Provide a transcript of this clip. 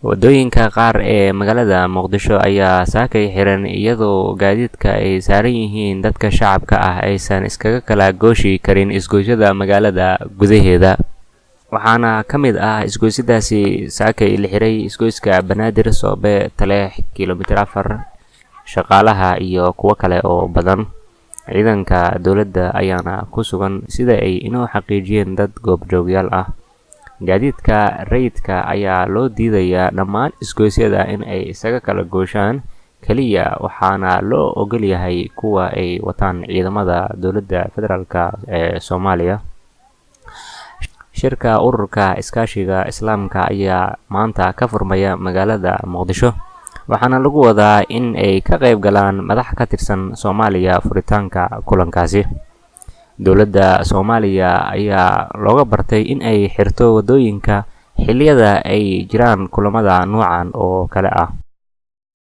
wadooyinka qaar ee magaalada Muqdisho ayaa saakay xiran iyadoo gaadiidka ay saaran yihiin dadka shacabka ah aysan iskaga kala gooshi karin isgoysyada magaalada gudaheeda. waxaana ka mid ah isgoysyadaasi saakay la xiray isgoyska Banaadir, Soobe, Taleex, kiiloomitir 4, Shaqaalaha iyo kuwo kale oo badan. ciidanka dowladda ayaana ku sugan sida ay inoo xaqiijiyeen dad goobjoogyaal ah. gaadiidka rayidka ayaa loo diidayaa dhammaan isgoysyada in ay isaga kala gooshaan kaliya, waxaana loo ogol yahay kuwa ay wataan ciidamada dowladda federaalka ee Soomaaliya. shirka ururka iskaashiga Islaamka ayaa maanta ka furmaya magaalada Muqdisho, waxaana lagu wadaa in ay ka qayb galaan madax ka tirsan Soomaaliya furitaanka kulankaasi. dowladda Soomaaliya ayaa looga bartay in ay xirto wadooyinka xilliyada ay jiraan kulamada noocan oo kale ah.